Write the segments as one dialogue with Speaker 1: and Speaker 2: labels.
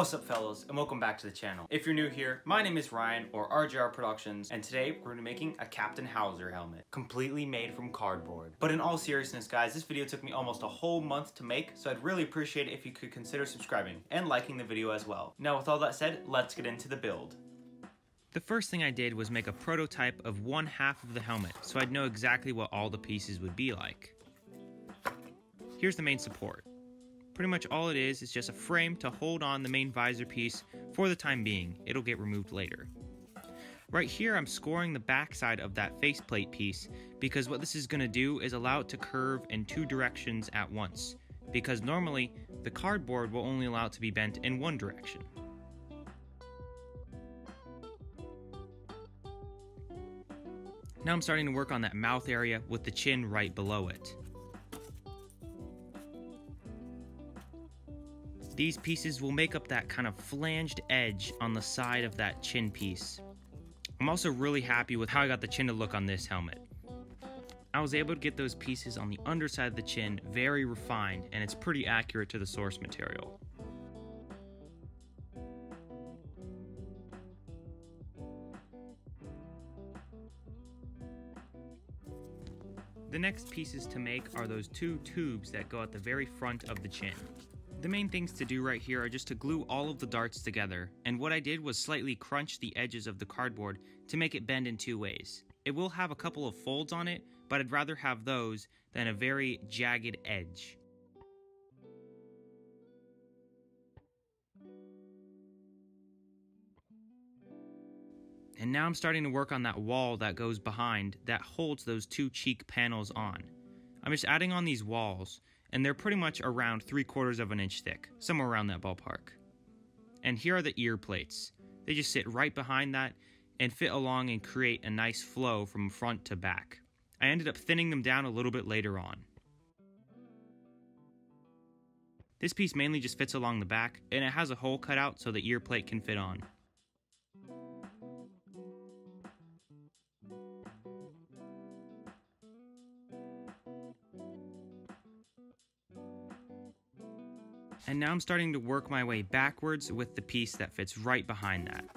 Speaker 1: What's up, fellas, and welcome back to the channel. If you're new here, my name is Ryan, or RJR Productions, and today we're going to be making a Captain Howzer helmet, completely made from cardboard. But in all seriousness, guys, this video took me almost a whole month to make, so I'd really appreciate it if you could consider subscribing and liking the video as well. Now, with all that said, let's get into the build. The first thing I did was make a prototype of one half of the helmet, so I'd know exactly what all the pieces would be like. Here's the main support. Pretty much all it is just a frame to hold on the main visor piece for the time being. It'll get removed later. Right here I'm scoring the back side of that faceplate piece because what this is going to do is allow it to curve in two directions at once, because normally the cardboard will only allow it to be bent in one direction. Now I'm starting to work on that mouth area with the chin right below it. These pieces will make up that kind of flanged edge on the side of that chin piece. I'm also really happy with how I got the chin to look on this helmet. I was able to get those pieces on the underside of the chin very refined, and it's pretty accurate to the source material. The next pieces to make are those two tubes that go at the very front of the chin. The main things to do right here are just to glue all of the darts together, and what I did was slightly crunch the edges of the cardboard to make it bend in two ways. It will have a couple of folds on it, but I'd rather have those than a very jagged edge. And now I'm starting to work on that wall that goes behind that holds those two cheek panels on. I'm just adding on these walls, and they're pretty much around 3/4 of an inch thick, somewhere around that ballpark. And here are the ear plates. They just sit right behind that and fit along and create a nice flow from front to back. I ended up thinning them down a little bit later on. This piece mainly just fits along the back, and it has a hole cut out so the ear plate can fit on. And now I'm starting to work my way backwards with the piece that fits right behind that.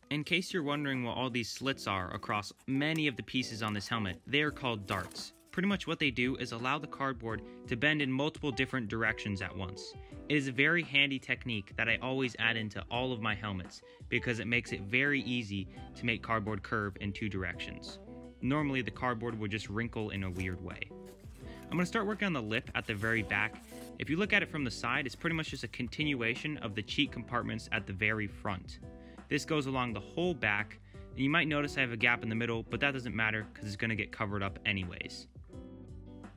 Speaker 1: In case you're wondering what all these slits are across many of the pieces on this helmet, they are called darts. Pretty much what they do is allow the cardboard to bend in multiple different directions at once. It is a very handy technique that I always add into all of my helmets because it makes it very easy to make cardboard curve in two directions. Normally the cardboard would just wrinkle in a weird way. I'm going to start working on the lip at the very back. If you look at it from the side, it's pretty much just a continuation of the cheek compartments at the very front. This goes along the whole back, and you might notice I have a gap in the middle, but that doesn't matter because it's going to get covered up anyways.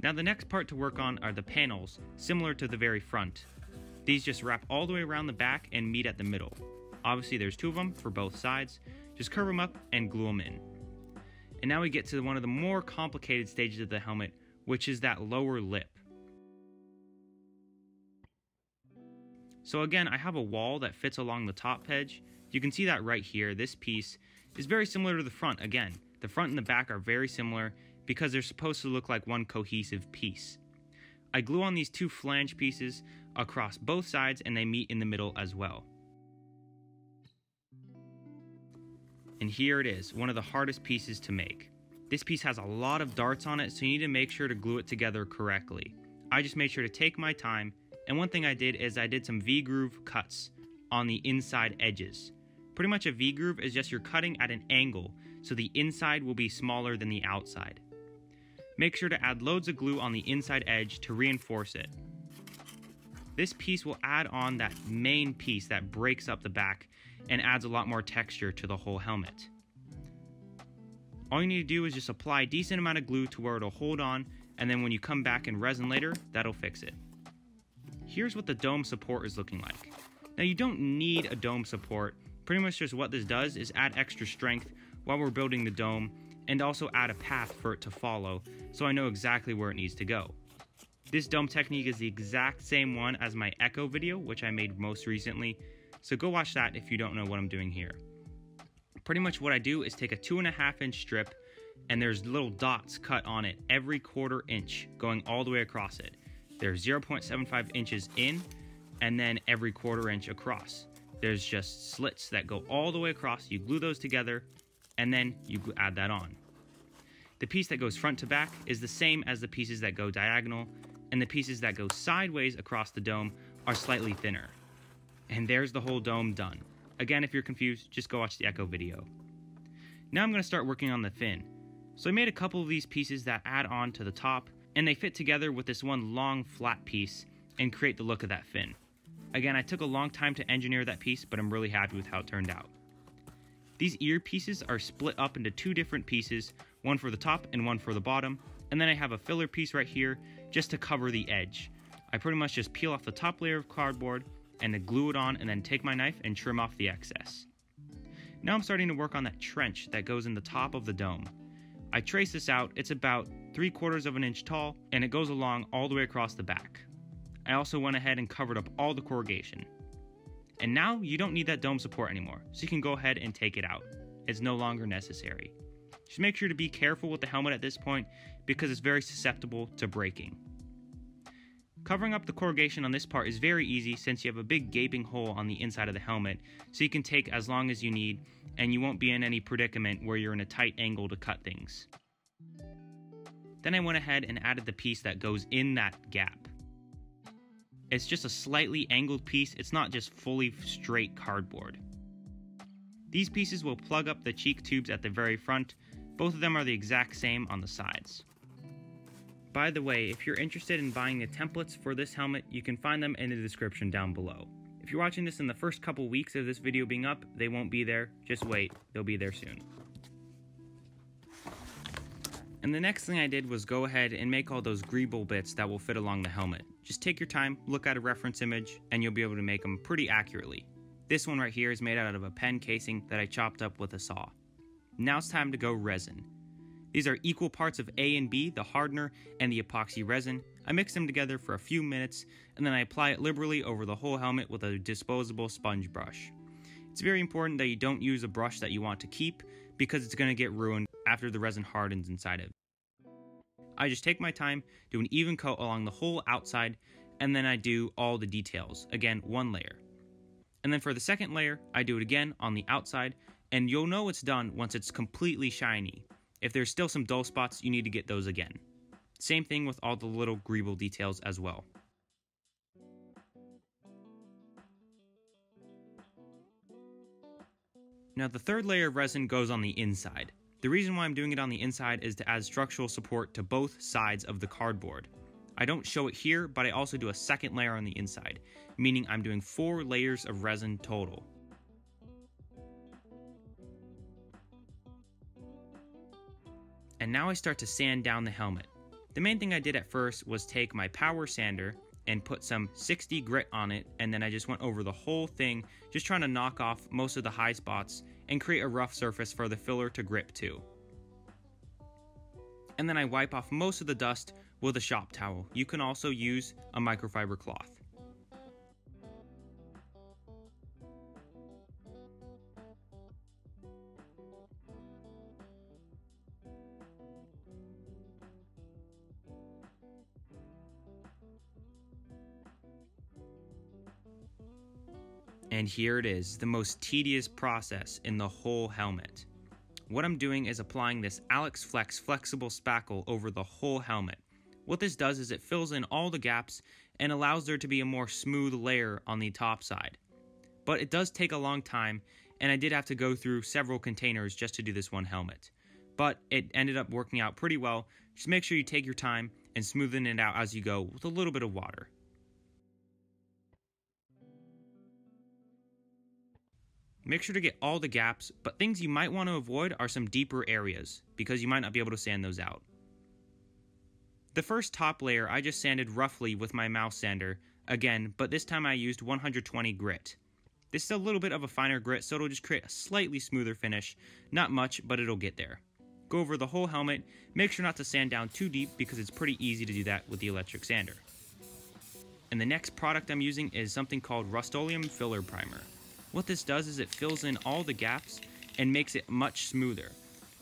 Speaker 1: Now the next part to work on are the panels, similar to the very front. These just wrap all the way around the back and meet at the middle. Obviously there's two of them for both sides. Just curve them up and glue them in. And now we get to one of the more complicated stages of the helmet, which is that lower lip. So again, I have a wall that fits along the top edge. You can see that right here. This piece is very similar to the front. Again, the front and the back are very similar because they're supposed to look like one cohesive piece. I glue on these two flange pieces across both sides and they meet in the middle as well. And here it is, one of the hardest pieces to make. This piece has a lot of darts on it, so you need to make sure to glue it together correctly. I just made sure to take my time, and one thing I did is I did some V-groove cuts on the inside edges. Pretty much a V-groove is just you're cutting at an angle, so the inside will be smaller than the outside. Make sure to add loads of glue on the inside edge to reinforce it. This piece will add on that main piece that breaks up the back and adds a lot more texture to the whole helmet. All you need to do is just apply a decent amount of glue to where it'll hold on, and then when you come back and resin later, that'll fix it. Here's what the dome support is looking like. Now you don't need a dome support. Pretty much just what this does is add extra strength while we're building the dome, and also add a path for it to follow, so I know exactly where it needs to go. This dome technique is the exact same one as my Echo video, which I made most recently, so go watch that if you don't know what I'm doing here. Pretty much what I do is take a 2.5 inch strip, and there's little dots cut on it every 1/4 inch going all the way across it. They're 0.75 inches in, and then every 1/4 inch across. There's just slits that go all the way across. You glue those together, and then you add that on. The piece that goes front to back is the same as the pieces that go diagonal, and the pieces that go sideways across the dome are slightly thinner. And there's the whole dome done. Again, if you're confused, just go watch the Echo video. Now I'm going to start working on the fin. So I made a couple of these pieces that add on to the top, and they fit together with this one long flat piece and create the look of that fin. Again, I took a long time to engineer that piece, but I'm really happy with how it turned out. These ear pieces are split up into 2 different pieces, one for the top and one for the bottom, and then I have a filler piece right here just to cover the edge. I pretty much just peel off the top layer of cardboard and then glue it on, and then take my knife and trim off the excess. Now I'm starting to work on that trench that goes in the top of the dome. I trace this out. It's about 3/4 of an inch tall, and it goes along all the way across the back. I also went ahead and covered up all the corrugation. And now you don't need that dome support anymore, so you can go ahead and take it out. It's no longer necessary. Just make sure to be careful with the helmet at this point because it's very susceptible to breaking. Covering up the corrugation on this part is very easy since you have a big gaping hole on the inside of the helmet, so you can take as long as you need and you won't be in any predicament where you're in a tight angle to cut things. Then I went ahead and added the piece that goes in that gap. It's just a slightly angled piece, it's not just fully straight cardboard. These pieces will plug up the cheek tubes at the very front. Both of them are the exact same on the sides. By the way, if you're interested in buying the templates for this helmet, you can find them in the description down below. If you're watching this in the first couple weeks of this video being up, they won't be there. Just wait, they'll be there soon. And the next thing I did was go ahead and make all those greeble bits that will fit along the helmet. Just take your time, look at a reference image, and you'll be able to make them pretty accurately. This one right here is made out of a pen casing that I chopped up with a saw. Now it's time to go resin. These are equal parts of A and B, the hardener and the epoxy resin. I mix them together for a few minutes, and then I apply it liberally over the whole helmet with a disposable sponge brush. It's very important that you don't use a brush that you want to keep because it's going to get ruined after the resin hardens inside it. I just take my time, do an even coat along the whole outside, and then I do all the details. Again, 1 layer. And then for the second layer, I do it again on the outside, and you'll know it's done once it's completely shiny. If there's still some dull spots, you need to get those again. Same thing with all the little greeble details as well. Now the third layer of resin goes on the inside. The reason why I'm doing it on the inside is to add structural support to both sides of the cardboard. I don't show it here, but I also do a second layer on the inside, meaning I'm doing 4 layers of resin total. And now I start to sand down the helmet. The main thing I did at first was take my power sander and put some 60 grit on it, and then I just went over the whole thing, just trying to knock off most of the high spots and create a rough surface for the filler to grip to. And then I wipe off most of the dust with a shop towel. You can also use a microfiber cloth. And here it is, the most tedious process in the whole helmet. What I'm doing is applying this Alex Flex flexible spackle over the whole helmet. What this does is it fills in all the gaps and allows there to be a more smooth layer on the top side. But it does take a long time, and I did have to go through several containers just to do this one helmet. But it ended up working out pretty well. Just make sure you take your time and smoothen it out as you go with a little bit of water. Make sure to get all the gaps, but things you might want to avoid are some deeper areas, because you might not be able to sand those out. The first top layer I just sanded roughly with my mouse sander, again, but this time I used 120 grit. This is a little bit of a finer grit, so it'll just create a slightly smoother finish. Not much, but it'll get there. Go over the whole helmet, make sure not to sand down too deep because it's pretty easy to do that with the electric sander. And the next product I'm using is something called Rust-Oleum Filler Primer. What this does is it fills in all the gaps and makes it much smoother.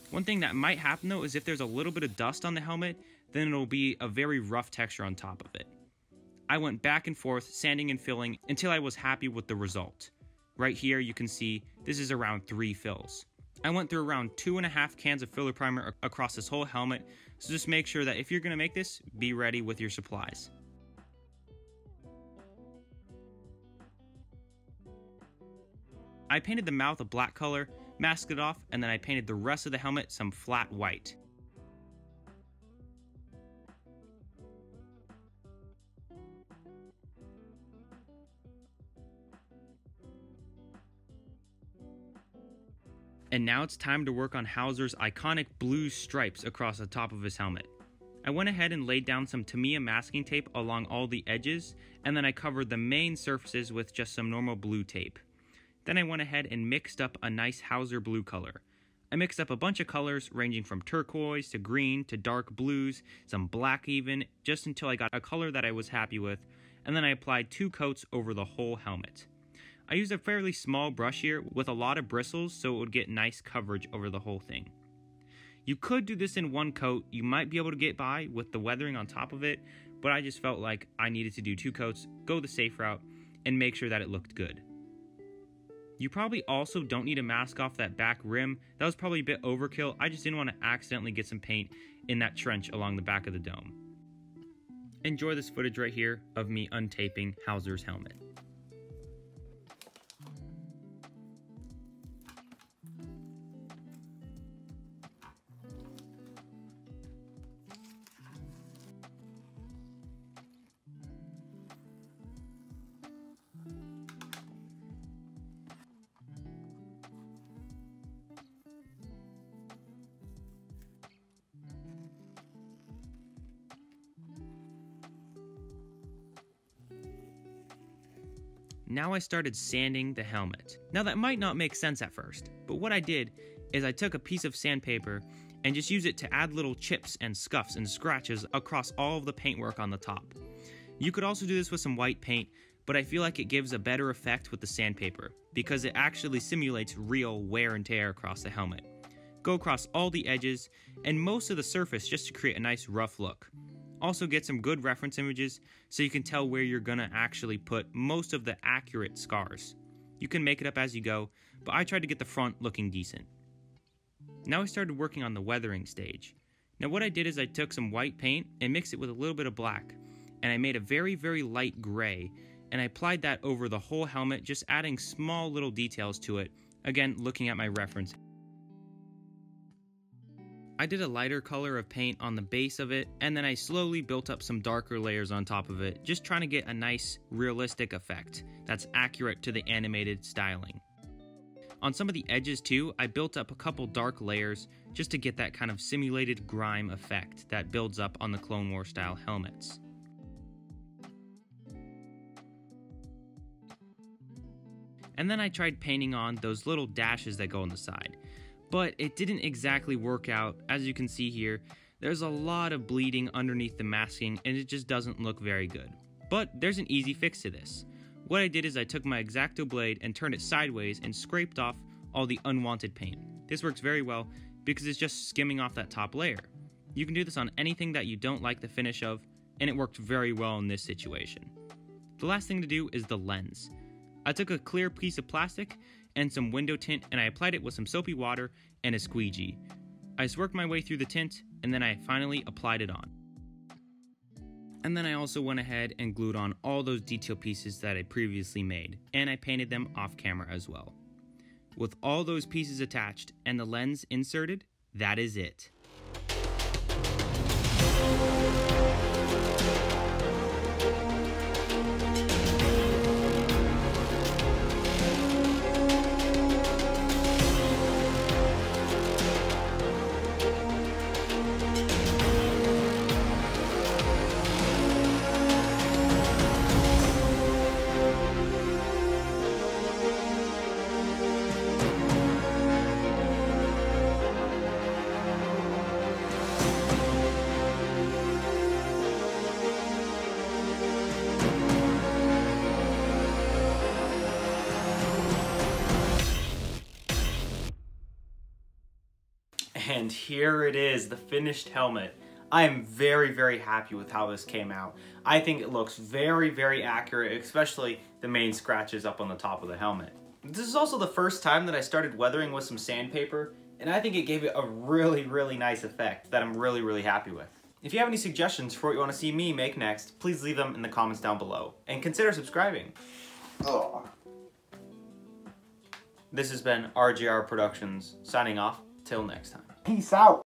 Speaker 1: One thing that might happen though is if there's a little bit of dust on the helmet, then it'll be a very rough texture on top of it. I went back and forth, sanding and filling until I was happy with the result. Right here you can see this is around 3 fills. I went through around 2.5 cans of filler primer across this whole helmet, so just make sure that if you're going to make this, be ready with your supplies. I painted the mouth a black color, masked it off, and then I painted the rest of the helmet some flat white. And now it's time to work on Howzer's iconic blue stripes across the top of his helmet. I went ahead and laid down some Tamiya masking tape along all the edges, and then I covered the main surfaces with just some normal blue tape. Then I went ahead and mixed up a nice Howzer blue color. I mixed up a bunch of colors ranging from turquoise to green to dark blues, some black even, just until I got a color that I was happy with, and then I applied 2 coats over the whole helmet. I used a fairly small brush here with a lot of bristles so it would get nice coverage over the whole thing. You could do this in 1 coat, you might be able to get by with the weathering on top of it, but I just felt like I needed to do 2 coats, go the safe route, and make sure that it looked good. You probably also don't need to mask off that back rim, that was probably a bit overkill, I just didn't want to accidentally get some paint in that trench along the back of the dome. Enjoy this footage right here of me untaping Howzer's helmet. Now I started sanding the helmet. Now that might not make sense at first, but what I did is I took a piece of sandpaper and just used it to add little chips and scuffs and scratches across all of the paintwork on the top. You could also do this with some white paint, but I feel like it gives a better effect with the sandpaper because it actually simulates real wear and tear across the helmet. Go across all the edges and most of the surface just to create a nice rough look. Also get some good reference images so you can tell where you're gonna actually put most of the accurate scars. You can make it up as you go, but I tried to get the front looking decent. Now I started working on the weathering stage. Now what I did is I took some white paint and mixed it with a little bit of black, and I made a very light gray, and I applied that over the whole helmet, just adding small little details to it, again looking at my reference. I did a lighter color of paint on the base of it, and then I slowly built up some darker layers on top of it, just trying to get a nice, realistic effect that's accurate to the animated styling. On some of the edges too, I built up a couple dark layers just to get that kind of simulated grime effect that builds up on the Clone Wars style helmets. And then I tried painting on those little dashes that go on the side. But it didn't exactly work out. As you can see here, there's a lot of bleeding underneath the masking and it just doesn't look very good. But there's an easy fix to this. What I did is I took my X-Acto blade and turned it sideways and scraped off all the unwanted paint. This works very well because it's just skimming off that top layer. You can do this on anything that you don't like the finish of, and it worked very well in this situation. The last thing to do is the lens. I took a clear piece of plastic and some window tint and I applied it with some soapy water and a squeegee. I just worked my way through the tint and then I finally applied it on. And then I also went ahead and glued on all those detail pieces that I previously made, and I painted them off camera as well. With all those pieces attached and the lens inserted, that is it. And here it is, the finished helmet. I am very, very happy with how this came out. I think it looks very, very accurate, especially the main scratches up on the top of the helmet. This is also the first time that I started weathering with some sandpaper, and I think it gave it a really, really nice effect that I'm really, really happy with. If you have any suggestions for what you want to see me make next, please leave them in the comments down below. And consider subscribing.
Speaker 2: Oh.
Speaker 1: This has been RGR Productions, signing off. Till next time.
Speaker 2: Peace out.